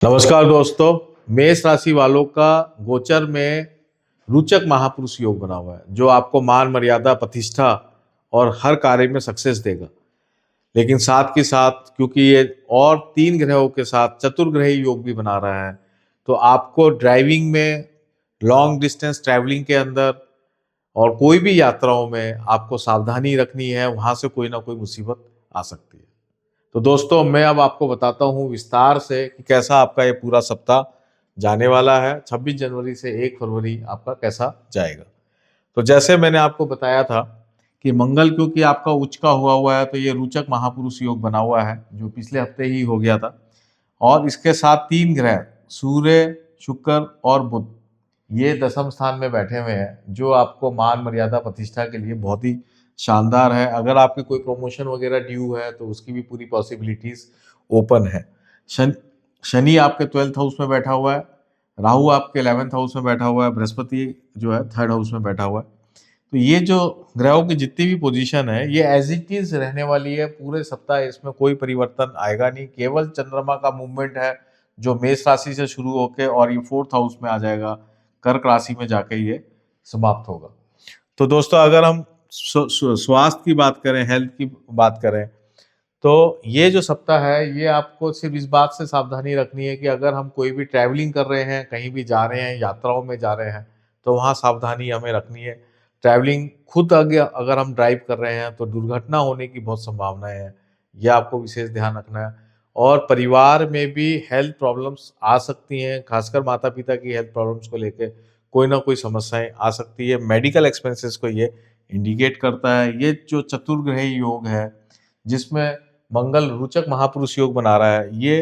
नमस्कार दोस्तों। मेष राशि वालों का गोचर में रोचक महापुरुष योग बना हुआ है जो आपको मान मर्यादा प्रतिष्ठा और हर कार्य में सक्सेस देगा। लेकिन साथ के साथ क्योंकि ये और 3 ग्रहों के साथ चतुर्ग्रही योग भी बना रहा है, तो आपको ड्राइविंग में, लॉन्ग डिस्टेंस ट्रैवलिंग के अंदर और कोई भी यात्राओं में आपको सावधानी रखनी है। वहां से कोई ना कोई मुसीबत आ सकती है। तो दोस्तों, मैं अब आपको बताता हूँ विस्तार से कि कैसा आपका ये पूरा सप्ताह जाने वाला है। 26 जनवरी से 1 फरवरी आपका कैसा जाएगा। तो जैसे मैंने आपको बताया था कि मंगल क्योंकि आपका उच्च का हुआ है, तो ये रोचक महापुरुष योग बना हुआ है जो पिछले हफ्ते ही हो गया था। और इसके साथ 3 ग्रह सूर्य, शुक्र और बुध ये दसम स्थान में बैठे हुए हैं, जो आपको मान मर्यादा प्रतिष्ठा के लिए बहुत ही शानदार है। अगर आपकी कोई प्रमोशन वगैरह ड्यू है तो उसकी भी पूरी पॉसिबिलिटीज ओपन है। शनि शनि आपके 12th हाउस में बैठा हुआ है, राहु आपके 11th हाउस में बैठा हुआ है, बृहस्पति जो है 3rd हाउस में बैठा हुआ है। तो ये जो ग्रहों की जितनी भी पोजीशन है ये एज इट इज रहने वाली है पूरे सप्ताह। इसमें कोई परिवर्तन आएगा नहीं। केवल चंद्रमा का मूवमेंट है जो मेष राशि से शुरू होकर और ये 4th हाउस में आ जाएगा, कर्क राशि में जाके ये समाप्त होगा। तो दोस्तों, अगर हम स्वास्थ्य की बात करें, हेल्थ की बात करें, तो ये जो सप्ताह है ये आपको सिर्फ इस बात से सावधानी रखनी है कि अगर हम कोई भी ट्रैवलिंग कर रहे हैं, कहीं भी जा रहे हैं, यात्राओं में जा रहे हैं, तो वहाँ सावधानी हमें रखनी है। ट्रैवलिंग खुद आगे अगर हम ड्राइव कर रहे हैं तो दुर्घटना होने की बहुत संभावनाएं हैं, यह आपको विशेष ध्यान रखना है। और परिवार में भी हेल्थ प्रॉब्लम्स आ सकती हैं, खासकर माता पिता की हेल्थ प्रॉब्लम्स को लेकर कोई ना कोई समस्याएं आ सकती है। मेडिकल एक्सपेंसेस को ये इंडिकेट करता है। ये जो चतुर्ग्रही योग है जिसमें मंगल रोचक महापुरुष योग बना रहा है, ये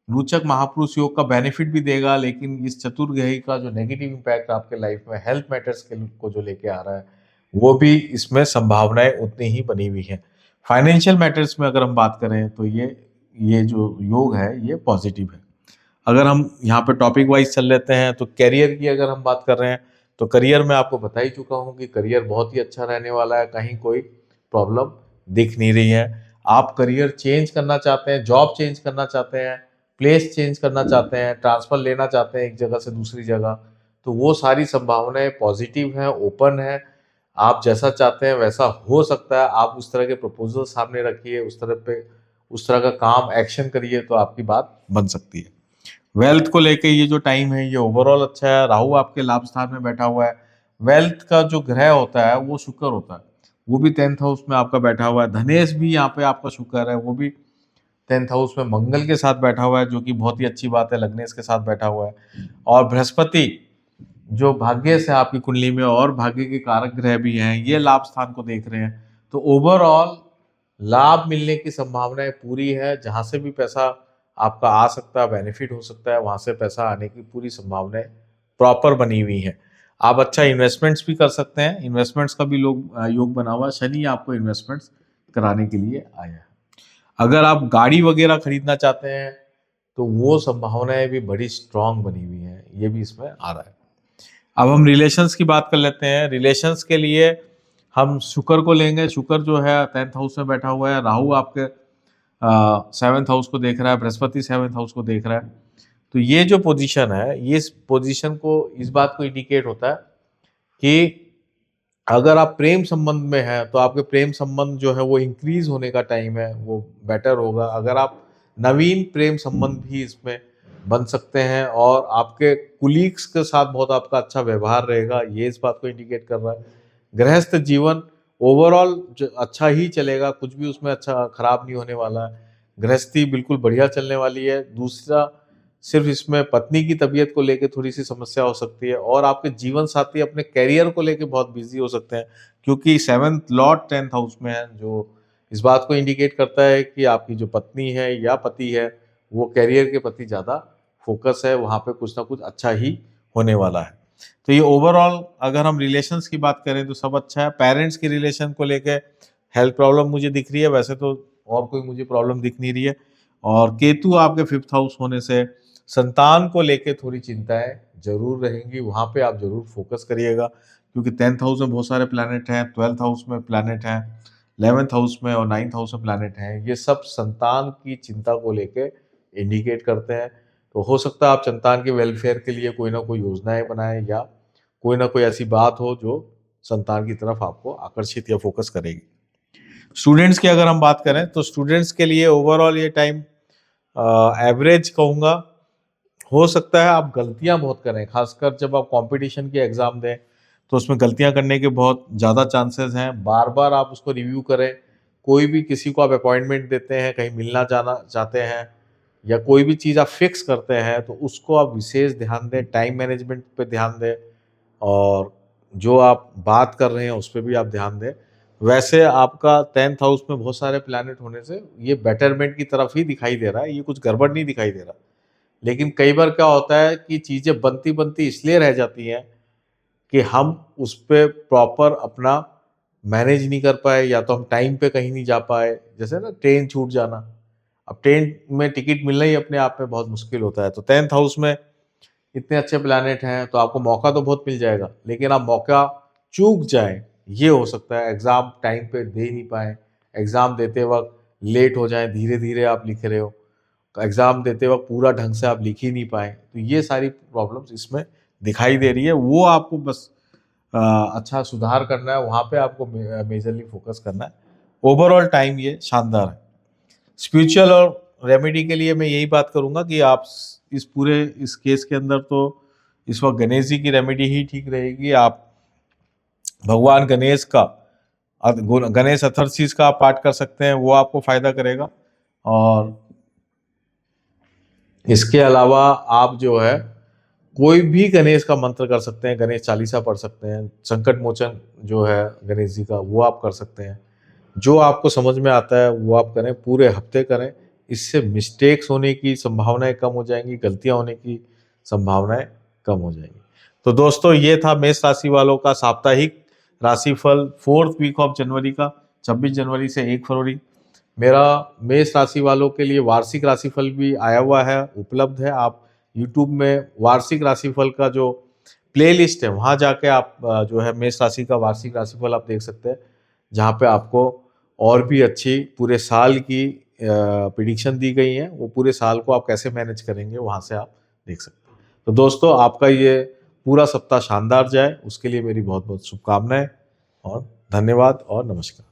रोचक महापुरुष योग का बेनिफिट भी देगा, लेकिन इस चतुर्ग्रही का जो नेगेटिव इम्पैक्ट आपके लाइफ में हेल्थ मैटर्स के को जो लेके आ रहा है, वो भी इसमें संभावनाएं उतनी ही बनी हुई हैं। फाइनेंशियल मैटर्स में अगर हम बात करें तो ये जो योग है ये पॉजिटिव है। अगर हम यहाँ पे टॉपिक वाइज चल लेते हैं तो करियर की अगर हम बात कर रहे हैं तो करियर में आपको बता ही चुका हूँ कि करियर बहुत ही अच्छा रहने वाला है। कहीं कोई प्रॉब्लम दिख नहीं रही है। आप करियर चेंज करना चाहते हैं, जॉब चेंज करना चाहते हैं, प्लेस चेंज करना चाहते हैं, ट्रांसफर लेना चाहते हैं एक जगह से दूसरी जगह, तो वो सारी संभावनाएं पॉजिटिव हैं, ओपन है। आप जैसा चाहते हैं वैसा हो सकता है। आप उस तरह के प्रपोजल सामने रखिए, उस तरह का काम एक्शन करिए तो आपकी बात बन सकती है। वेल्थ को लेके ये जो टाइम है ये ओवरऑल अच्छा है। राहु आपके लाभ स्थान में बैठा हुआ है। वेल्थ का जो ग्रह होता है वो शुक्र होता है, वो भी 10th हाउस में आपका बैठा हुआ है। धनेश भी यहाँ पे आपका शुक्र है, वो भी 10th हाउस में मंगल के साथ बैठा हुआ है, जो कि बहुत ही अच्छी बात है। लग्नेश के साथ बैठा हुआ है। और बृहस्पति जो भाग्य से आपकी कुंडली में और भाग्य के कारक ग्रह भी हैं, ये लाभ स्थान को देख रहे हैं। तो ओवरऑल लाभ मिलने की संभावनाएं पूरी है। जहां से भी पैसा आपका आ सकता है, बेनिफिट हो सकता है, वहां से पैसा आने की पूरी संभावनाएं प्रॉपर बनी हुई हैं। आप अच्छा इन्वेस्टमेंट्स भी कर सकते हैं। इन्वेस्टमेंट्स का भी योग बना हुआ है। शनि आपको इन्वेस्टमेंट्स कराने के लिए आया है। अगर आप गाड़ी वगैरह खरीदना चाहते हैं तो वो संभावनाएं भी बड़ी स्ट्रांग बनी हुई हैं, ये भी इसमें आ रहा है। अब हम रिलेशंस की बात कर लेते हैं। रिलेशंस के लिए हम शुक्र को लेंगे। शुक्र जो है 10th हाउस में बैठा हुआ है। राहु आपके 7th हाउस को देख रहा है, बृहस्पति 7th हाउस को देख रहा है। तो ये जो पोजीशन है, ये इस पोजीशन को इस बात को इंडिकेट होता है कि अगर आप प्रेम संबंध में हैं तो आपके प्रेम संबंध जो है वो इंक्रीज होने का टाइम है, वो बेटर होगा। अगर आप नवीन प्रेम संबंध भी इसमें बन सकते हैं और आपके कुलीग्स के साथ बहुत आपका अच्छा व्यवहार रहेगा, ये इस बात को इंडिकेट कर रहा है। गृहस्थ जीवन ओवरऑल अच्छा ही चलेगा, कुछ भी उसमें अच्छा खराब नहीं होने वाला है। गृहस्थी बिल्कुल बढ़िया चलने वाली है। दूसरा, सिर्फ इसमें पत्नी की तबीयत को लेके थोड़ी सी समस्या हो सकती है और आपके जीवन साथी अपने करियर को लेके बहुत बिजी हो सकते हैं, क्योंकि 7th लॉर्ड 10th हाउस में है, जो इस बात को इंडिकेट करता है कि आपकी जो पत्नी है या पति है वो करियर के प्रति ज़्यादा फोकस है। वहाँ पे कुछ ना कुछ अच्छा ही होने वाला है। तो ये ओवरऑल अगर हम रिलेशंस की बात करें तो सब अच्छा है। पेरेंट्स की रिलेशन को लेके हेल्थ प्रॉब्लम मुझे दिख रही है, वैसे तो और कोई मुझे प्रॉब्लम दिख नहीं रही है। और केतु आपके 5th हाउस होने से संतान को लेके थोड़ी चिंताएं जरूर रहेंगी। वहां पे आप जरूर फोकस करिएगा, क्योंकि 10th हाउस में बहुत सारे प्लैनेट हैं, 12th हाउस में प्लैनेट हैं, 11th हाउस में और 9th हाउस में प्लैनेट हैं। ये सब संतान की चिंता को लेके इंडिकेट करते हैं। तो हो सकता है आप संतान के वेलफेयर के लिए कोई ना कोई योजनाएं बनाएं या कोई ना कोई ऐसी बात हो जो संतान की तरफ आपको आकर्षित या फोकस करेगी। स्टूडेंट्स की अगर हम बात करें तो स्टूडेंट्स के लिए ओवरऑल ये टाइम एवरेज कहूँगा। हो सकता है आप गलतियां बहुत करें, खासकर जब आप कंपटीशन के एग्जाम दें तो उसमें गलतियां करने के बहुत ज़्यादा चांसेस हैं। बार बार आप उसको रिव्यू करें। कोई भी किसी को आप अपॉइंटमेंट देते हैं, कहीं मिलना जाना चाहते हैं या कोई भी चीज़ आप फिक्स करते हैं तो उसको आप विशेष ध्यान दें, टाइम मैनेजमेंट पे ध्यान दें और जो आप बात कर रहे हैं उस पर भी आप ध्यान दें। वैसे आपका 10th हाउस में बहुत सारे प्लैनेट होने से ये बेटरमेंट की तरफ ही दिखाई दे रहा है, ये कुछ गड़बड़ नहीं दिखाई दे रहा। लेकिन कई बार क्या होता है कि चीज़ें बनती बनती इसलिए रह जाती हैं कि हम उस पे प्रॉपर अपना मैनेज नहीं कर पाए या तो हम टाइम पे कहीं नहीं जा पाए। जैसे ना ट्रेन छूट जाना, अब ट्रेन में टिकट मिलना ही अपने आप में बहुत मुश्किल होता है। तो 10th हाउस में इतने अच्छे प्लैनेट हैं तो आपको मौका तो बहुत मिल जाएगा, लेकिन आप मौका चूक जाएं, ये हो सकता है। एग्ज़ाम टाइम पे दे नहीं पाएँ, एग्ज़ाम देते वक्त लेट हो जाएं, धीरे धीरे आप लिख रहे हो, एग्ज़ाम देते वक्त पूरा ढंग से आप लिख ही नहीं पाए। तो ये सारी प्रॉब्लम्स इसमें दिखाई दे रही है। वो आपको बस अच्छा सुधार करना है, वहाँ पे आपको मेजरली फोकस करना है। ओवरऑल टाइम ये शानदार है। स्पिरिचुअल और रेमेडी के लिए मैं यही बात करूँगा कि आप इस केस के अंदर तो इस वक्त गणेश जी की रेमेडी ही ठीक रहेगी। आप भगवान गणेश का गणेश अथर्सीस का आप पाठ कर सकते हैं, वो आपको फायदा करेगा। और इसके अलावा आप जो है कोई भी गणेश का मंत्र कर सकते हैं, गणेश चालीसा पढ़ सकते हैं, संकट मोचन जो है गणेश जी का वो आप कर सकते हैं। जो आपको समझ में आता है वो आप करें, पूरे हफ्ते करें। इससे मिस्टेक्स होने की संभावनाएं कम हो जाएंगी, गलतियां होने की संभावनाएं कम हो जाएंगी। तो दोस्तों ये था मेष राशि वालों का साप्ताहिक राशिफल 4th वीक ऑफ जनवरी का, 26 जनवरी से 1 फरवरी। मेरा मेष राशि वालों के लिए वार्षिक राशिफल भी आया हुआ है, उपलब्ध है। आप यूट्यूब में वार्षिक राशिफल का जो प्लेलिस्ट है वहाँ जाके आप जो है मेष राशि का वार्षिक राशिफल आप देख सकते हैं, जहाँ पे आपको और भी अच्छी पूरे साल की प्रिडिक्शन दी गई है। वो पूरे साल को आप कैसे मैनेज करेंगे वहाँ से आप देख सकते हैं। तो दोस्तों आपका ये पूरा सप्ताह शानदार जाए, उसके लिए मेरी बहुत बहुत शुभकामनाएं और धन्यवाद और नमस्कार।